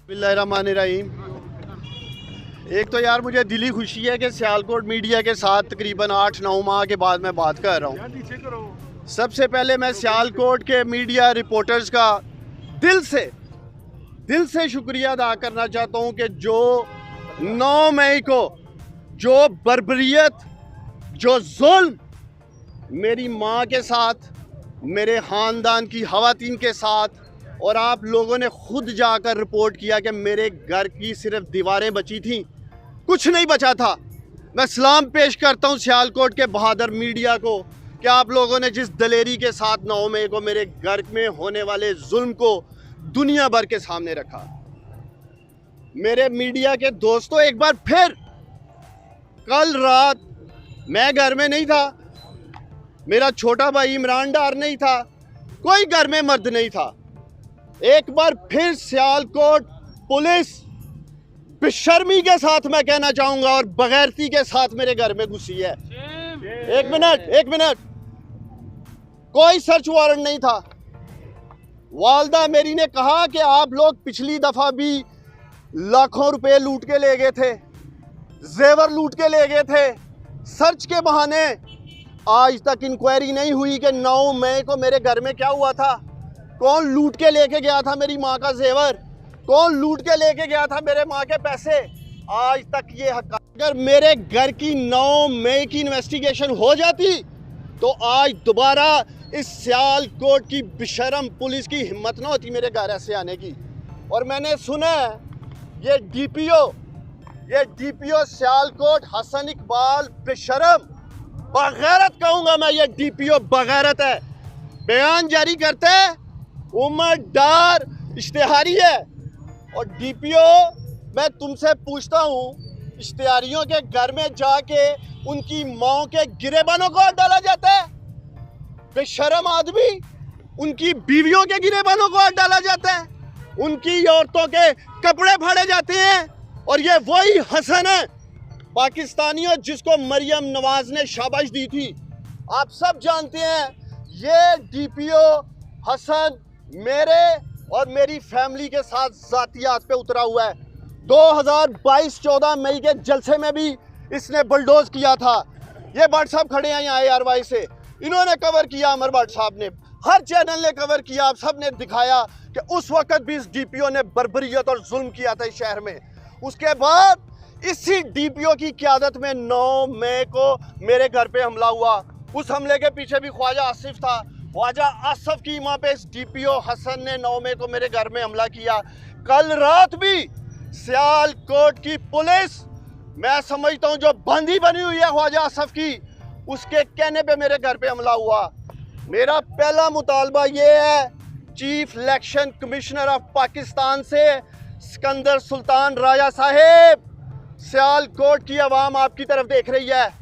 बिस्मिल्लाहिर्रहमानिर्रहीम। एक तो यार मुझे दिली खुशी है कि सियालकोट मीडिया के साथ तकरीबन 8-9 माह के बाद मैं बात कर रहा हूँ। सबसे पहले मैं सियालकोट के मीडिया रिपोर्टर्स का दिल से शुक्रिया अदा करना चाहता हूँ कि जो 9 मई को जो बर्बरियत, जो जुल्म मेरी माँ के साथ, मेरे ख़ानदान की ख़वातीन के साथ, और आप लोगों ने खुद जाकर रिपोर्ट किया कि मेरे घर की सिर्फ दीवारें बची थीं, कुछ नहीं बचा था। मैं सलाम पेश करता हूं सियालकोट के बहादुर मीडिया को कि आप लोगों ने जिस दलेरी के साथ 9 मई को मेरे घर में होने वाले जुल्म को दुनिया भर के सामने रखा। मेरे मीडिया के दोस्तों, एक बार फिर कल रात मैं घर में नहीं था, मेरा छोटा भाई इमरान डार नहीं था, कोई घर में मर्द नहीं था। एक बार फिर सियालकोट पुलिस बेशर्मी के साथ, मैं कहना चाहूंगा, और बगैरती के साथ मेरे घर में घुसी है। एक मिनट, कोई सर्च वारंट नहीं था। वालदा मेरी ने कहा कि आप लोग पिछली दफा भी लाखों रुपए लूट के ले गए थे, जेवर लूट के ले गए थे। सर्च के बहाने आज तक इंक्वायरी नहीं हुई कि 9 मई को मेरे घर में क्या हुआ था, कौन लूट के लेके गया था मेरी माँ का जेवर, कौन लूट के लेके गया था मेरे माँ के पैसे। आज तक ये हक, अगर मेरे घर की 9 मई की इन्वेस्टिगेशन हो जाती तो आज दोबारा इस सियालकोट की बेशरम पुलिस की हिम्मत ना होती मेरे घर ऐसे आने की। और मैंने सुना है ये डीपीओ सियालकोट हसन इकबाल बेशरम, बगैरत कहूँगा मैं, ये डीपीओ बगैरत है। बयान जारी करते हैं, उमर डार इश्तिहारी है। और डीपीओ, मैं तुमसे पूछता हूँ, इश्तिहारियों के घर में जाके उनकी माँ के गिरेबानों को हाथ डाला जाता है? बेशरम आदमी, उनकी बीवियों के गिरेबानों को हाथ डाला जाता है, उनकी औरतों के कपड़े फाड़े जाते हैं। और ये वही हसन है पाकिस्तानियों जिसको मरियम नवाज ने शाबाश दी थी। आप सब जानते हैं ये डीपीओ हसन मेरे और मेरी फैमिली के साथ जातियात पे उतरा हुआ है। 2022-14 मई के जलसे में भी इसने बुलडोज किया था। ये भट्ट साहब खड़े हैं यहाँ ARY से, इन्होंने कवर किया, अमर भट्ट साहब ने, हर चैनल ने कवर किया। आप सब ने दिखाया कि उस वक्त भी इस डीपीओ ने बर्बरियत और जुल्म किया था इस शहर में। उसके बाद इसी डीपीओ की क़यादत में 9 मई को मेरे घर पे हमला हुआ। उस हमले के पीछे भी ख्वाजा आसिफ था। ख्वाजा आसिफ की मां पे इस डीपीओ हसन ने 9 मई को मेरे घर में हमला किया। कल रात भी सियालकोट की पुलिस, मैं समझता हूं जो बंदी बनी हुई है ख्वाजा आसिफ की, उसके कहने पे मेरे घर पे हमला हुआ। मेरा पहला मुतालबा ये है, chief election commissioner of Pakistan से सिकंदर सुल्तान राजा साहेब, सियालकोट की आवाम आपकी तरफ देख रही है।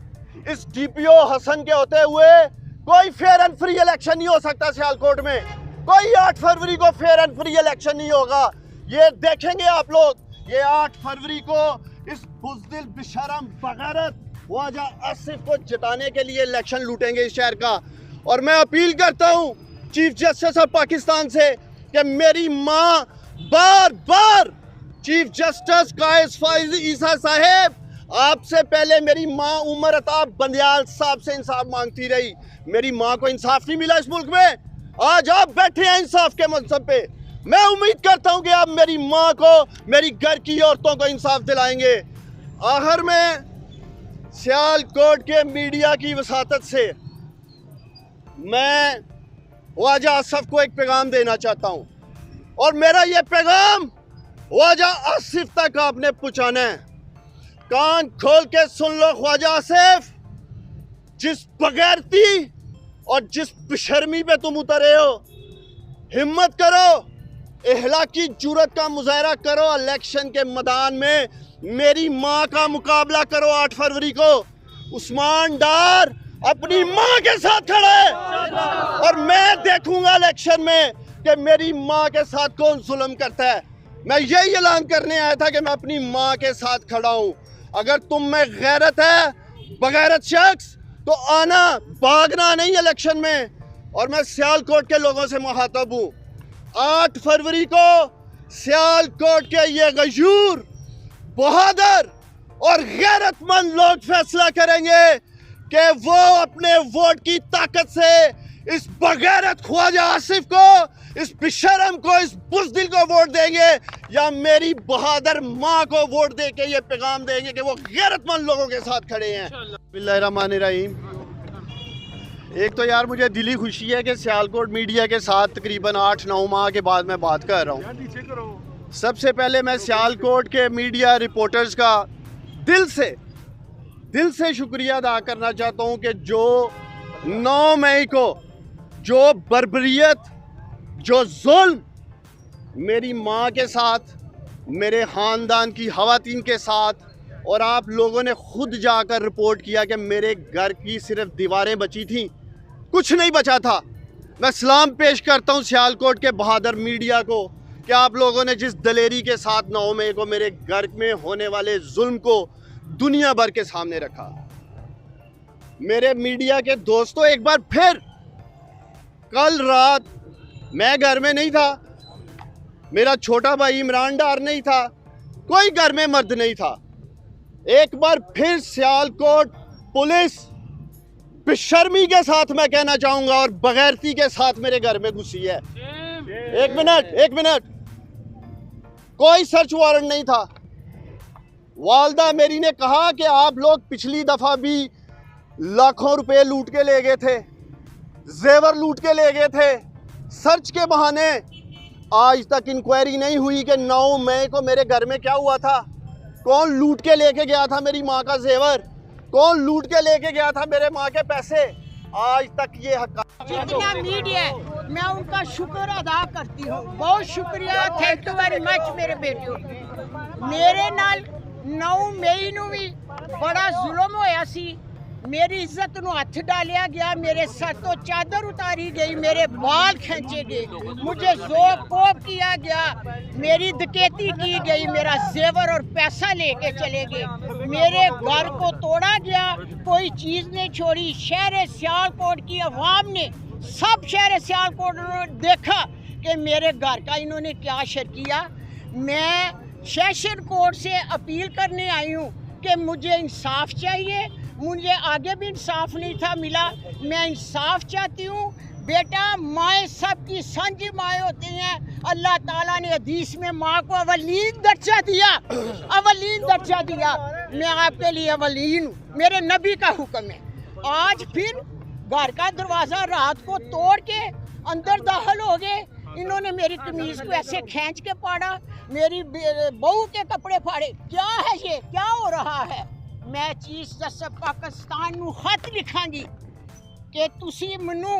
इस डीपीओ हसन के होते हुए कोई फेयर एंड फ्री इलेक्शन नहीं हो सकता सियालकोट में। कोई 8 फरवरी को फेयर एंड फ्री इलेक्शन नहीं होगा। ये देखेंगे आप लोग। ये 8 फरवरी को इस बुज़दिल बेशरम बगैरत ख्वाजा आसिफ को जिताने के लिए इलेक्शन लूटेंगे इस शहर का। और मैं अपील करता हूँ चीफ जस्टिस ऑफ पाकिस्तान से कि मेरी माँ बार चीफ जस्टिस कायस फाइज ईसा साहेब, आपसे पहले मेरी माँ उमर अताब बंदियाल साहब से इंसाफ मांगती रही। मेरी माँ को इंसाफ नहीं मिला इस मुल्क में। आज आप बैठे हैं इंसाफ के मनसब पे। मैं उम्मीद करता हूँ कि आप मेरी माँ को, मेरी घर की औरतों को इंसाफ दिलाएंगे। आखिर में सियालकोट के मीडिया की वसातत से मैं ख्वाजा आसिफ को एक पैगाम देना चाहता हूँ, और मेरा ये पैगाम ख्वाजा आसिफ तक आपने पहुँचाना है। कान खोल के सुन लो ख्वाजा आसिफ, जिस बगैरती और जिस बेशर्मी पे तुम उतरे हो, हिम्मत करो, इहलाकी जुर्रत का मुजाहरा करो, इलेक्शन के मैदान में मेरी माँ का मुकाबला करो। 8 फरवरी को उस्मान डार अपनी माँ के साथ खड़ा है, और मैं देखूंगा इलेक्शन में कि मेरी माँ के साथ कौन जुल्म करता है। मैं यही ऐलान करने आया था कि मैं अपनी माँ के साथ खड़ा हूँ। अगर तुम में गैरत है, बगैरत शख्स, तो आना, भागना नहीं इलेक्शन में। और मैं सियालकोट के लोगों से मुखातब हूँ, 8 फरवरी को सियालकोट के ये गयूर, बहादुर और गैरतमंद लोग फैसला करेंगे कि वो अपने वोट की ताकत से इस बगैरत ख्वाजा आसिफ को, इस बेशरम को, इस बुज़दिल को वोट देंगे या मेरी बहादुर माँ को वोट दे के ये पैगाम देंगे कि वो गैरतमंद लोगों के साथ खड़े हैं। बिस्मिल्लाहिर्रहमानिर्रहीम। एक तो यार मुझे दिली खुशी है कि सियालकोट मीडिया के साथ तकरीबन 8-9 माह के बाद मैं बात कर रहा हूँ। सबसे पहले मैं सियालकोट के मीडिया रिपोर्टर्स का दिल से शुक्रिया अदा करना चाहता हूँ कि जो 9 मई को जो बर्बरियत, जो जुल्म मेरी माँ के साथ, मेरे ख़ानदान की ख़वातीन के साथ, और आप लोगों ने खुद जाकर रिपोर्ट किया कि मेरे घर की सिर्फ दीवारें बची थीं, कुछ नहीं बचा था। मैं सलाम पेश करता हूँ सियालकोट के बहादुर मीडिया को कि आप लोगों ने जिस दलेरी के साथ 9 मई को मेरे घर में होने वाले जुल्म को दुनिया भर के सामने रखा। मेरे मीडिया के दोस्तों, एक बार फिर कल रात मैं घर में नहीं था, मेरा छोटा भाई इमरान डार नहीं था, कोई घर में मर्द नहीं था। एक बार फिर सियालकोट पुलिस बेशर्मी के साथ, मैं कहना चाहूँगा, और बगैरती के साथ मेरे घर में घुसी है। एक मिनट, कोई सर्च वारंट नहीं था। वालदा मेरी ने कहा कि आप लोग पिछली दफ़ा भी लाखों रुपए लूट के ले गए थे, जेवर लूट के ले गए थे। सर्च के बहाने आज तक इंक्वायरी नहीं हुई कि 9 मई को मेरे घर में क्या हुआ था, कौन लूट के लेके गया था मेरी माँ का जेवर, कौन लूट के लेके गया था मेरे माँ के पैसे। आज तक ये जितना मीडिया है, मैं उनका शुक्र अदा करती हूँ। बहुत शुक्रिया, थैंक यू वेरी मच मेरे बेटियों। मेरे नाल 9 मई नूं भी बड़ा जुल्म होया सी, मेरी इज्जत नूं हथ डालिया गया, मेरे सर तो चादर उतारी गई, मेरे बाल खींचे गए, मुझे जोर कोप किया गया, मेरी डकैती की गई, मेरा जेवर और पैसा लेके चले गए, मेरे घर को तोड़ा गया, कोई चीज़ नहीं छोड़ी। शहर सियालकोट की आवाम ने, सब शहर सियालकोट ने देखा कि मेरे घर का इन्होंने क्या शर किया। मैं सेशन कोर्ट से अपील करने आई हूँ कि मुझे इंसाफ चाहिए। मुझे आगे भी इंसाफ नहीं था मिला, मैं इंसाफ चाहती हूँ। बेटा, माएँ सबकी सांझी माएँ होती हैं। अल्लाह ताला ने हदीस में माँ को अवलीन दर्जा दिया, अवलीन दर्जा दिया। मैं आपके लिए अवलीन हूँ, मेरे नबी का हुक्म है। आज फिर घर का दरवाज़ा रात को तोड़ के अंदर दाखिल हो गए। इन्होंने मेरी कमीज़ को ऐसे खींच के पाड़ा, मेरी बहू के कपड़े फाड़े। क्या है ये, क्या हो रहा है? मैं चीफ जस्टिस पाकिस्तान नूं खत लिखांगी कि तुसी मनु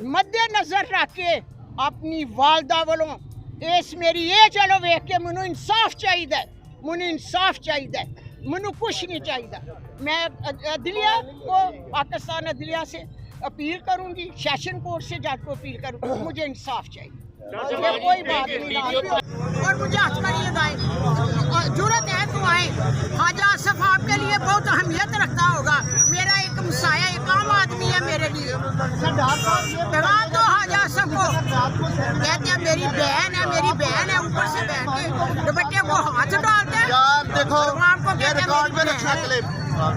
मद्देनजर रख के अपनी वालदा वालों इस मेरी ये चलो वेख के मनु इंसाफ चाहिए, मनु इंसाफ चाहिए, मनु कुछ नहीं चाहिए। मैं अदलिया को, पाकिस्तान अदलिया से अपील करूंगी, सेशन कोर्ट से जज को अपील करूंगी, मुझे इंसाफ चाहिए। कोई बात नहीं, और मुझे हथ करिए गाए, जरूरत है तो आए। ख्वाजा आसिफ आपके लिए बहुत अहमियत रखता होगा, मेरा एक मुसाया, एक आम आदमी है मेरे लिए। पैगाम दो ख्वाजा आसिफ को, कहते हैं मेरी बहन है, मेरी बहन है, ऊपर से बैठ के दुपट्टे को हाथ डालते हैं। यार देखो, आपको ये रिकॉर्ड में रखना क्लिप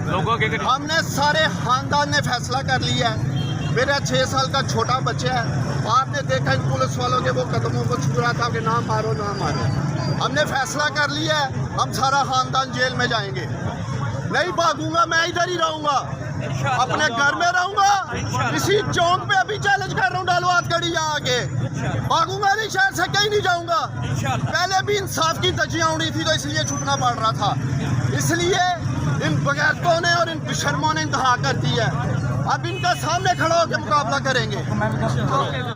लोगों के, हमने सारे खानदान ने फैसला कर लिया है। मेरा 6 साल का छोटा बच्चा है, आपने देखा इन पुलिस वालों के वो कदमों को छू रहा था कि ना मारो ना मारो। हमने फैसला कर लिया है, हम सारा खानदान जेल में जाएंगे। नहीं भागूंगा, मैं इधर ही रहूंगा, अपने घर में रहूंगा। इसी चौक पे अभी चैलेंज कर रहा हूँ, डालो हाथ कड़ी यहाँ आके। भागूंगा नहीं, शहर से कहीं नहीं जाऊंगा। पहले भी इंसाफ की धज्जियां उड़ी थी तो इसलिए छुपना पड़ रहा था, इसलिए इन बगैरतों ने और इन बेशर्मों ने इंतहा कर दी है। अब इनका सामने खड़ा होकर मुकाबला करेंगे।